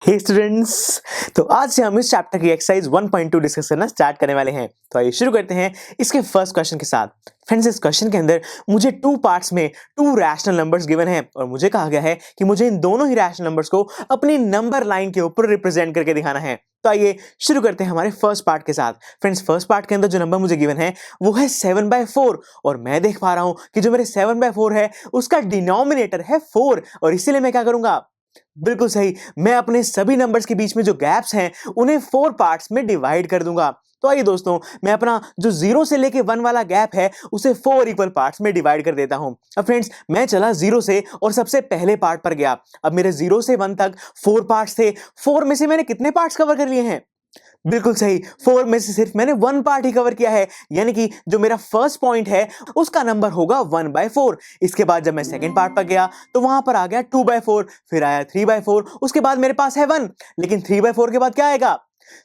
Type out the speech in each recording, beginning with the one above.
हे students, तो आज से हम इस चैप्टर की एक्सरसाइज 1.2 डिस्कस करना स्टार्ट करने वाले हैं। तो आइए शुरू करते हैं इसके फर्स्ट क्वेश्चन के साथ। फ्रेंड्स, इस क्वेश्चन के अंदर मुझे टू पार्ट्स में टू रैशनल नंबर्स गिवन हैं और मुझे कहा गया है कि मुझे इन दोनों ही रैशनल नंबर्स को अपनी नंबर लाइन के ऊपर रिप्रेजेंट करके दिखाना है। तो आइए शुरू करते हैं हमारे फर्स्ट पार्ट के साथ। फ्रेंड्स, फर्स्ट पार्ट के अंदर जो नंबर मुझे गिवन है वो है 7/4 और मैं देख पा रहा हूं कि जो मेरे 7/4 है उसका डिनोमिनेटर है 4 और इसीलिए मैं क्या करूंगा, बिल्कुल सही, मैं अपने सभी नंबर्स के बीच में जो गैप्स हैं उन्हें 4 पार्ट्स में डिवाइड कर दूंगा। तो आइए दोस्तों, मैं अपना जो 0 से लेके 1 वाला गैप है उसे 4 इक्वल पार्ट्स में डिवाइड कर देता हूं। अब फ्रेंड्स, मैं चला 0 से और सबसे पहले पार्ट पर गया। अब मेरे 0 से 1 तक 4 पार्ट्स थे। 4 में से मैंने कितने पार्ट्स कवर कर लिए हैं? बिल्कुल सही, 4 में से सिर्फ मैंने 1 पार्ट ही कवर किया है, यानी कि जो मेरा फर्स्ट पॉइंट है उसका नंबर होगा 1/4। इसके बाद जब मैं सेकंड पार्ट पर गया तो वहां पर आ गया 2/4, फिर आया 3/4, उसके बाद मेरे पास है 1। लेकिन 3/4 के बाद क्या आएगा?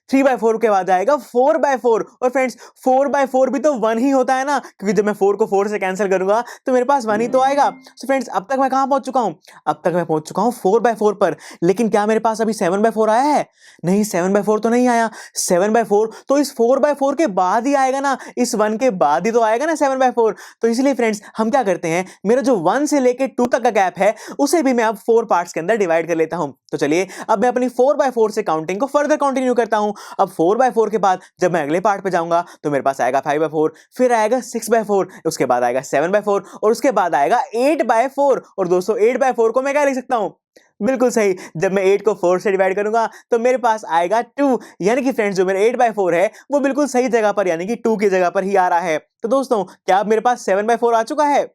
3/4 के बाद आएगा 4/4। और फ्रेंड्स, 4/4 भी तो 1 ही होता है ना, क्योंकि जब मैं 4 को 4 से कैंसिल करूंगा तो मेरे पास 1 ही तो आएगा। सो फ्रेंड्स, अब तक मैं कहां पहुंच चुका हूं? अब तक मैं पहुंच चुका हूं 4/4 पर। लेकिन क्या मेरे पास अभी 7/4 आया है? नहीं, 7/4 तो नहीं आया। 7/4 तो इस 4/4 के बाद ही आएगा ना, इस 1 के बाद ही तो आएगा ना 7/4। तो इसलिए फ्रेंड्स, हम क्या करते हैं, मेरा जो 1 से लेके 2 तक का गैप है उसे भी मैं अब 4 पार्ट्स के अंदर डिवाइड कर लेता हूं। तो चलिए, अब मैं अपनी 4/4 से काउंटिंग को फर्दर कंटिन्यू करता हूं। अब 4/4 के बाद जब मैं अगले पार्ट पे जाऊंगा तो मेरे पास आएगा 5/4, फिर आएगा 6/4, उसके बाद आएगा 7/4 और उसके बाद आएगा 8/4। और दोस्तों, 8/4 को मैं क्या लिख सकता हूं? बिल्कुल सही, जब मैं 8 को 4 से डिवाइड करूंगा तो मेरे पास आएगा 2। यानी कि फ्रेंड्स, जो मेरा 8/4 है वो बिल्कुल सही जगह पर, यानी कि 2 की जगह पर ही आ रहा है। तो दोस्तों, क्या अब मेरे पास 7/4 आ चुका है?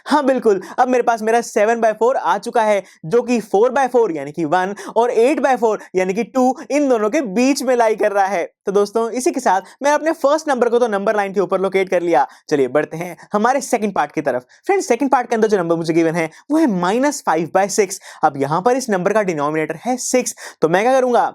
हाँ बिल्कुल, अब मेरे पास मेरा 7/4 आ चुका है, जो कि 4/4 यानी कि 1 और 8/4 यानी कि 2 इन दोनों के बीच में लाई कर रहा है। तो दोस्तों, इसी के साथ मैं अपने फर्स्ट नंबर को तो नंबर लाइन के ऊपर लोकेट कर लिया। चलिए बढ़ते हैं हमारे सेकंड पार्ट की तरफ। फ्रेंड्स, सेकंड पार्ट के अंदर जो नंबर मुझे गिवन है वो है -5/6। अब यहां पर इस नंबर का डिनोमिनेटर है 6, तो मैं क्या करूंगा,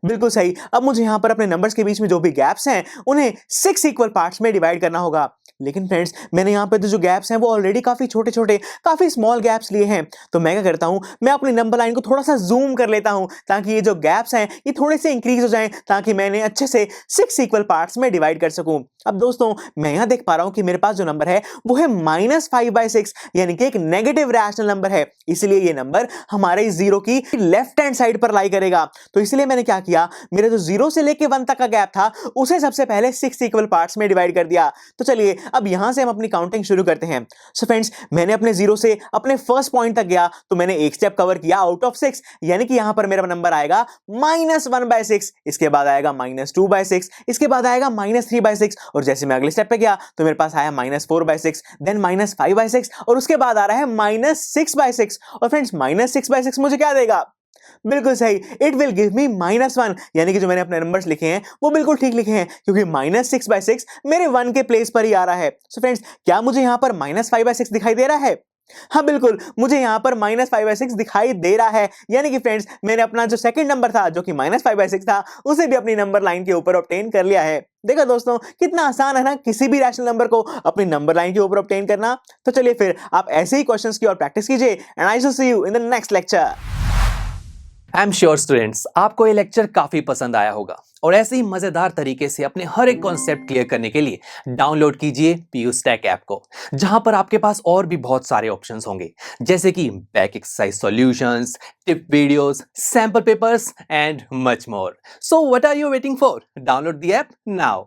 बिल्कुल सही, अब मुझे यहां पर अपने नंबर्स के बीच में जो भी गैप्स हैं उन्हें 6 इक्वल पार्ट्स में डिवाइड करना होगा। लेकिन फ्रेंड्स, मैंने यहां पे जो गैप्स हैं वो ऑलरेडी काफी छोटे छोटे, काफी स्मॉल गैप्स लिए हैं। तो मैं क्या करता हूं, मैं अपनी नंबर लाइन को थोड़ा सा जूम कर लेता हूं ताकि ये जो गैप्स हैं ये थोड़े से इंक्रीज हो जाएं, ताकि मैं इन्हें अच्छे से 6 इक्वल पार्ट्स में डिवाइड कर सकूं। अब दोस्तों, मैं यहां देख पा रहा हूं कि मेरे पास जो नंबर है वो है -5/6, यानी कि एक नेगेटिव रैशनल नंबर है। इसलिए ये नंबर हमारे जीरो की लेफ्ट हैंड साइड पर लाई करेगा। तो इसलिए मैंने क्या किया, मेरे जो 0 से लेके 1 तक का गैप था उसे सबसे पहले 6 इक्वल पार्ट्स में डिवाइड कर दिया। तो चलिए, अब यहां से हम अपनी काउंटिंग शुरू करते हैं। सो फ्रेंड्स, मैंने अपने 0 से अपने फर्स्ट पॉइंट तक गया तो मैंने एक स्टेप कवर किया आउट ऑफ 6, यानी कि यहां पर मेरा नंबर आएगा -1/6, इसके बाद आएगा -2/6, इसके बाद आएगा -3/6 और जैसे मैं अगले स्टेप पे गया तो मेरे पास आया -4/6, देन -5/6 और उसके बाद आ रहा है -6/6। और फ्रेंड्स, -6/6 मुझे क्या देगा? बिल्कुल सही, इट विल गिव मी -1, यानी कि जो मैंने अपने नंबर्स लिखे हैं वो बिल्कुल ठीक लिखे हैं, क्योंकि -6/6 मेरे 1 के प्लेस पर ही आ रहा है। सो फ्रेंड्स, क्या मुझे यहां पर -5/6 दिखाई दे रहा है? हाँ बिल्कुल, मुझे यहां पर -5/6 दिखाई दे रहा है, यानी कि फ्रेंड्स, मैंने अपना जो सेकंड नंबर था जो कि -5/6 था उसे भी अपनी नंबर लाइन के ऊपर ऑब्टेन कर लिया है। देखा दोस्तों, कितना आसान है ना किसी भी रैशनल नंबर को अपनी नंबर लाइन के ऊपर ऑब्टेन करना। तो चलिए फिर आप ऐसे ही क्वेश्चंस की और प्रैक्टिस कीजिए and I will see you in the next lecture. I am sure students, आपको ये लेक्चर काफी पसंद आया होगा और ऐसे ही मजेदार तरीके से अपने हर एक कॉन्सेप्ट क्लियर करने के लिए डाउनलोड कीजिए पीयू स्टैक ऐप को, जहां पर आपके पास और भी बहुत सारे ऑप्शंस होंगे, जैसे कि back exercise solutions, tip videos, sample papers and much more. So what are you waiting for? Download the app now.